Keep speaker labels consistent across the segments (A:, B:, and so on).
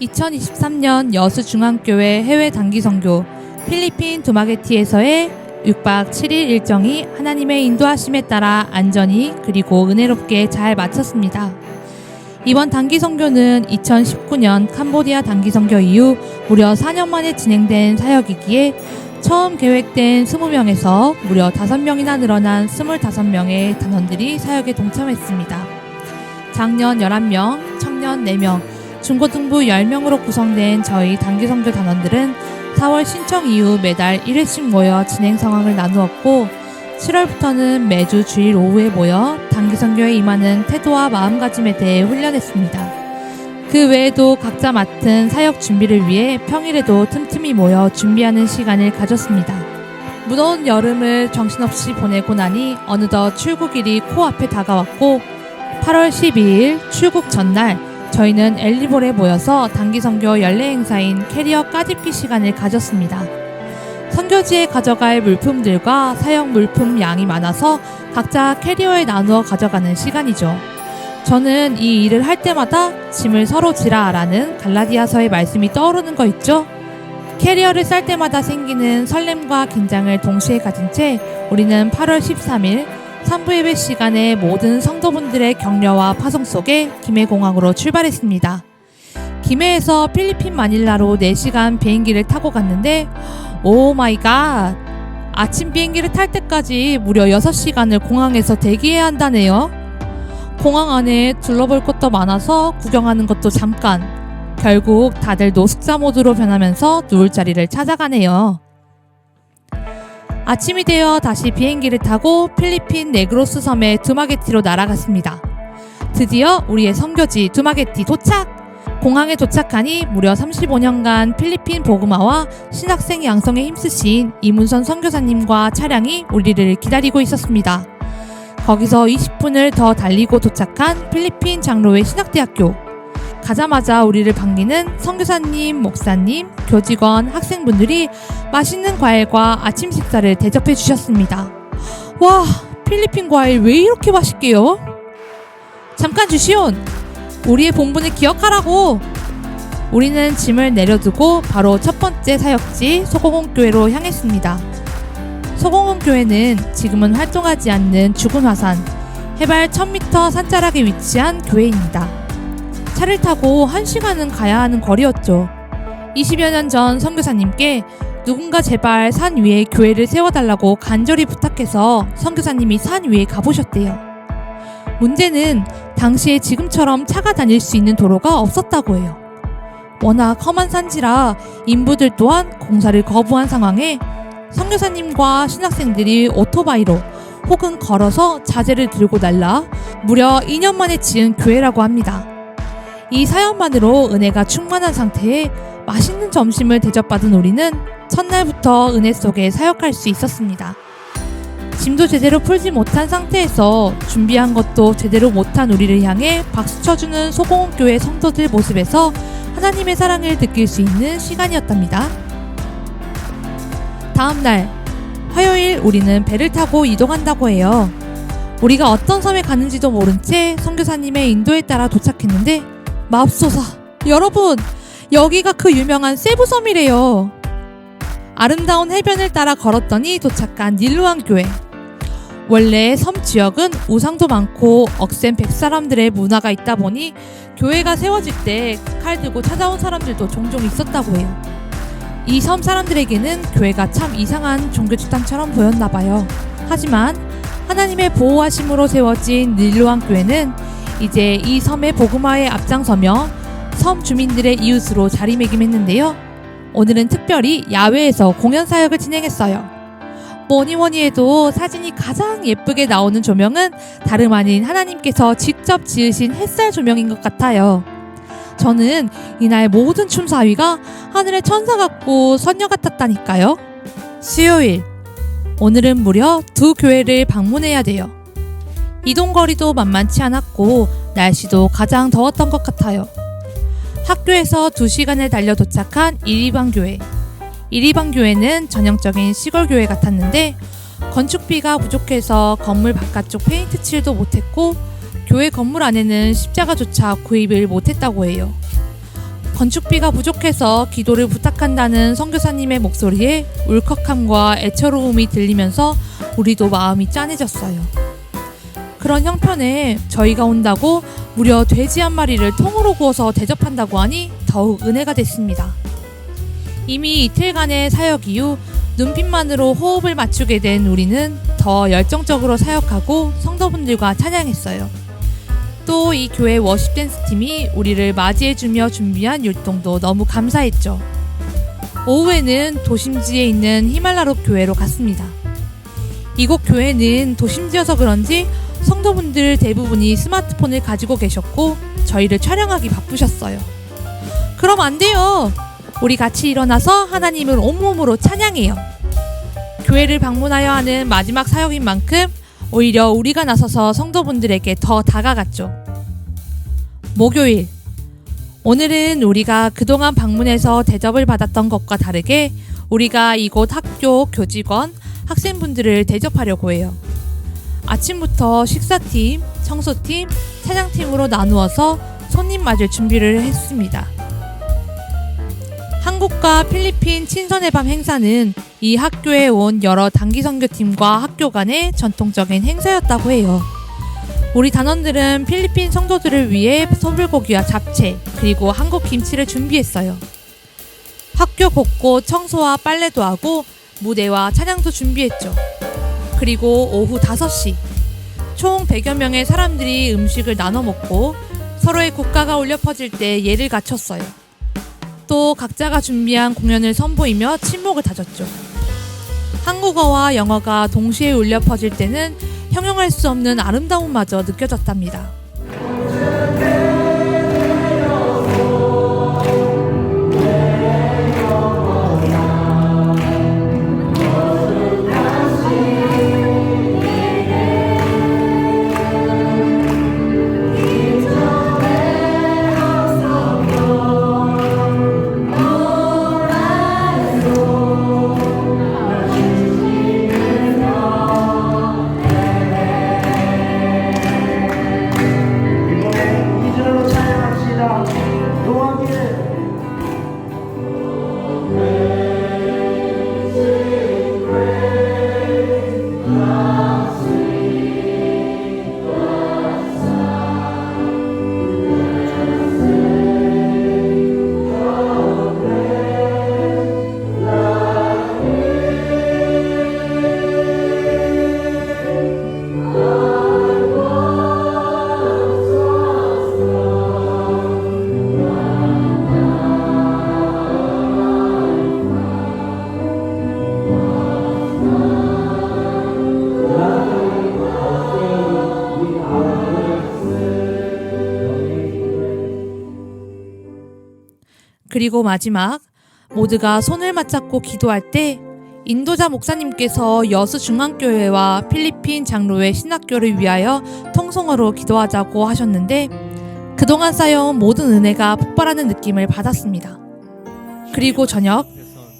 A: 2023년 여수중앙교회 해외 단기선교 필리핀 두마게티에서의 6박 7일 일정이 하나님의 인도하심에 따라 안전히 그리고 은혜롭게 잘 마쳤습니다. 이번 단기선교는 2019년 캄보디아 단기선교 이후 무려 4년 만에 진행된 사역이기에 처음 계획된 20명에서 무려 5명이나 늘어난 25명의 단원들이 사역에 동참했습니다. 장년 11명, 청년 4명, 중고등부 10명으로 구성된 저희 단기선교 단원들은 4월 신청 이후 매달 1회씩 모여 진행 상황을 나누었고 7월부터는 매주 주일 오후에 모여 단기선교에 임하는 태도와 마음가짐에 대해 훈련했습니다. 그 외에도 각자 맡은 사역 준비를 위해 평일에도 틈틈이 모여 준비하는 시간을 가졌습니다. 무더운 여름을 정신없이 보내고 나니 어느덧 출국일이 코앞에 다가왔고 8월 12일 출국 전날 저희는 엘리볼에 모여서 단기선교 연례 행사인 캐리어 까집기 시간을 가졌습니다. 선교지에 가져갈 물품들과 사역 물품 양이 많아서 각자 캐리어에 나누어 가져가는 시간이죠. 저는 이 일을 할 때마다 짐을 서로 지라라는 갈라디아서의 말씀이 떠오르는 거 있죠? 캐리어를 쌀 때마다 생기는 설렘과 긴장을 동시에 가진 채 우리는 8월 13일 3부 예배 시간에 모든 성도분들의 격려와 파송 속에 김해공항으로 출발했습니다. 김해에서 필리핀 마닐라로 4시간 비행기를 타고 갔는데 오 마이 갓! 아침 비행기를 탈 때까지 무려 6시간을 공항에서 대기해야 한다네요. 공항 안에 둘러볼 것도 많아서 구경하는 것도 잠깐. 결국 다들 노숙자 모드로 변하면서 누울 자리를 찾아가네요. 아침이 되어 다시 비행기를 타고 필리핀 네그로스 섬의 두마게티로 날아갔습니다. 드디어 우리의 선교지 두마게티 도착! 공항에 도착하니 무려 35년간 필리핀 복음화와 신학생 양성에 힘쓰신 이문선 선교사님과 차량이 우리를 기다리고 있었습니다. 거기서 20분을 더 달리고 도착한 필리핀 장로회 신학대학교. 가자마자 우리를 반기는 선교사님, 목사님, 교직원, 학생분들이 맛있는 과일과 아침 식사를 대접해 주셨습니다. 와, 필리핀 과일 왜 이렇게 맛있게요? 잠깐 주시온! 우리의 본분을 기억하라고! 우리는 짐을 내려두고 바로 첫 번째 사역지 소공원교회로 향했습니다. 소공원교회는 지금은 활동하지 않는 죽은 화산, 해발 1000m 산자락에 위치한 교회입니다. 차를 타고 1시간은 가야 하는 거리였죠. 20여 년 전 선교사님께 누군가 제발 산 위에 교회를 세워달라고 간절히 부탁해서 선교사님이 산 위에 가보셨대요. 문제는 당시에 지금처럼 차가 다닐 수 있는 도로가 없었다고 해요. 워낙 험한 산지라 인부들 또한 공사를 거부한 상황에 선교사님과 신학생들이 오토바이로 혹은 걸어서 자재를 들고 날라 무려 2년 만에 지은 교회라고 합니다. 이 사연만으로 은혜가 충만한 상태에 맛있는 점심을 대접받은 우리는 첫날부터 은혜 속에 사역할 수 있었습니다. 짐도 제대로 풀지 못한 상태에서 준비한 것도 제대로 못한 우리를 향해 박수 쳐주는 소공원교회 성도들 모습에서 하나님의 사랑을 느낄 수 있는 시간이었답니다. 다음날 화요일 우리는 배를 타고 이동한다고 해요. 우리가 어떤 섬에 가는지도 모른 채 선교사님의 인도에 따라 도착했는데 맙소사, 여러분, 여기가 그 유명한 세부섬이래요. 아름다운 해변을 따라 걸었더니 도착한 닐루안 교회. 원래 섬 지역은 우상도 많고 억센 백사람들의 문화가 있다 보니 교회가 세워질 때 칼 들고 찾아온 사람들도 종종 있었다고 해요. 이 섬 사람들에게는 교회가 참 이상한 종교 집단처럼 보였나 봐요. 하지만 하나님의 보호하심으로 세워진 닐루안 교회는 이제 이 섬의 복음화에 앞장서며 섬 주민들의 이웃으로 자리매김했는데요. 오늘은 특별히 야외에서 공연 사역을 진행했어요. 뭐니뭐니 해도 사진이 가장 예쁘게 나오는 조명은 다름 아닌 하나님께서 직접 지으신 햇살 조명인 것 같아요. 저는 이날 모든 춤사위가 하늘의 천사 같고 선녀 같았다니까요. 수요일, 오늘은 무려 2 교회를 방문해야 돼요. 이동거리도 만만치 않았고 날씨도 가장 더웠던 것 같아요. 학교에서 2시간을 달려 도착한 이리방교회. 이리방교회는 전형적인 시골교회 같았는데 건축비가 부족해서 건물 바깥쪽 페인트 칠도 못했고 교회 건물 안에는 십자가조차 구입을 못했다고 해요. 건축비가 부족해서 기도를 부탁한다는 선교사님의 목소리에 울컥함과 애처로움이 들리면서 우리도 마음이 짠해졌어요. 그런 형편에 저희가 온다고 무려 돼지 한 마리를 통으로 구워서 대접한다고 하니 더욱 은혜가 됐습니다. 이미 이틀간의 사역 이후 눈빛만으로 호흡을 맞추게 된 우리는 더 열정적으로 사역하고 성도분들과 찬양했어요. 또 이 교회 워십 댄스 팀이 우리를 맞이해주며 준비한 율동도 너무 감사했죠. 오후에는 도심지에 있는 히말라로 교회로 갔습니다. 이곳 교회는 도심지여서 그런지 성도분들 대부분이 스마트폰을 가지고 계셨고 저희를 촬영하기 바쁘셨어요. 그럼 안 돼요. 우리 같이 일어나서 하나님을 온몸으로 찬양해요. 교회를 방문하여 하는 마지막 사역인 만큼 오히려 우리가 나서서 성도분들에게 더 다가갔죠. 목요일, 오늘은 우리가 그동안 방문해서 대접을 받았던 것과 다르게 우리가 이곳 학교 교직원, 학생분들을 대접하려고 해요. 아침부터 식사팀, 청소팀, 찬양팀으로 나누어서 손님 맞을 준비를 했습니다. 한국과 필리핀 친선의 밤 행사는 이 학교에 온 여러 단기 선교팀과 학교 간의 전통적인 행사였다고 해요. 우리 단원들은 필리핀 성도들을 위해 소불고기와 잡채 그리고 한국 김치를 준비했어요. 학교 곳곳 청소와 빨래도 하고 무대와 찬양도 준비했죠. 그리고 오후 5시 총 100여 명의 사람들이 음식을 나눠 먹고 서로의 국가가 울려 퍼질 때 예를 갖췄어요. 또 각자가 준비한 공연을 선보이며 침묵을 다졌죠. 한국어와 영어가 동시에 울려 퍼질 때는 형용할 수 없는 아름다움마저 느껴졌답니다. 그리고 마지막 모두가 손을 맞잡고 기도할 때 인도자 목사님께서 여수중앙교회와 필리핀 장로회 신학교를 위하여 통성어로 기도하자고 하셨는데 그동안 쌓여온 모든 은혜가 폭발하는 느낌을 받았습니다. 그리고 저녁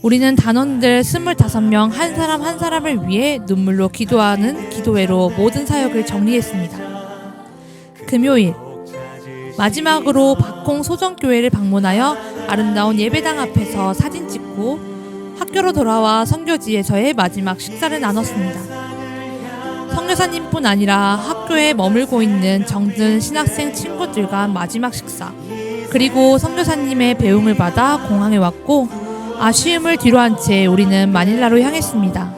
A: 우리는 단원들 25명 한 사람 한 사람을 위해 눈물로 기도하는 기도회로 모든 사역을 정리했습니다. 금요일 마지막으로 박홍 소정교회를 방문하여 아름다운 예배당 앞에서 사진 찍고 학교로 돌아와 선교지에서의 마지막 식사를 나눴습니다. 선교사님뿐 아니라 학교에 머물고 있는 정든 신학생 친구들과 마지막 식사, 그리고 선교사님의 배웅을 받아 공항에 왔고 아쉬움을 뒤로한 채 우리는 마닐라로 향했습니다.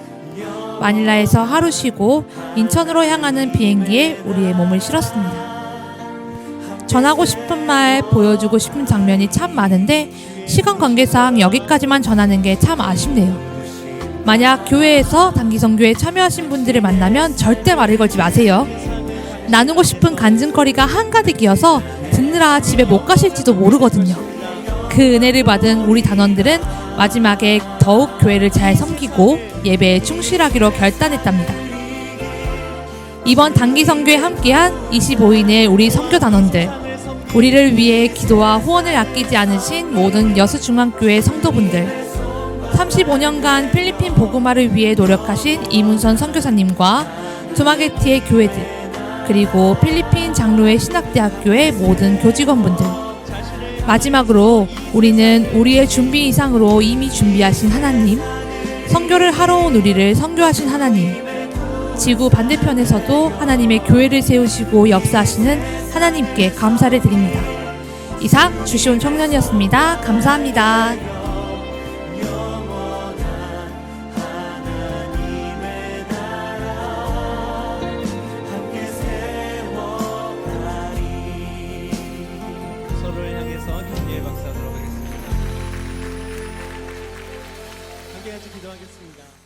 A: 마닐라에서 하루 쉬고 인천으로 향하는 비행기에 우리의 몸을 실었습니다. 전하고 싶은 말, 보여주고 싶은 장면이 참 많은데 시간 관계상 여기까지만 전하는 게 참 아쉽네요. 만약 교회에서 단기선교에 참여하신 분들을 만나면 절대 말을 걸지 마세요. 나누고 싶은 간증거리가 한가득이어서 듣느라 집에 못 가실지도 모르거든요. 그 은혜를 받은 우리 단원들은 마지막에 더욱 교회를 잘 섬기고 예배에 충실하기로 결단했답니다. 이번 단기선교에 함께한 25인의 우리 선교단원들, 우리를 위해 기도와 후원을 아끼지 않으신 모든 여수중앙교회 성도분들, 35년간 필리핀 복음화를 위해 노력하신 이문선 선교사님과 두마게티의 교회들, 그리고 필리핀 장로회 신학대학교의 모든 교직원분들, 마지막으로 우리는 우리의 준비 이상으로 이미 준비하신 하나님, 선교를 하러 온 우리를 선교하신 하나님, 지구 반대편에서도 하나님의 교회를 세우시고 역사하시는 하나님께 감사를 드립니다. 이상 주시온 청년이었습니다. 감사합니다.
B: 서로를 향해서 격려의 박수 하도록 하겠습니다. 함께 같이 기도하겠습니다.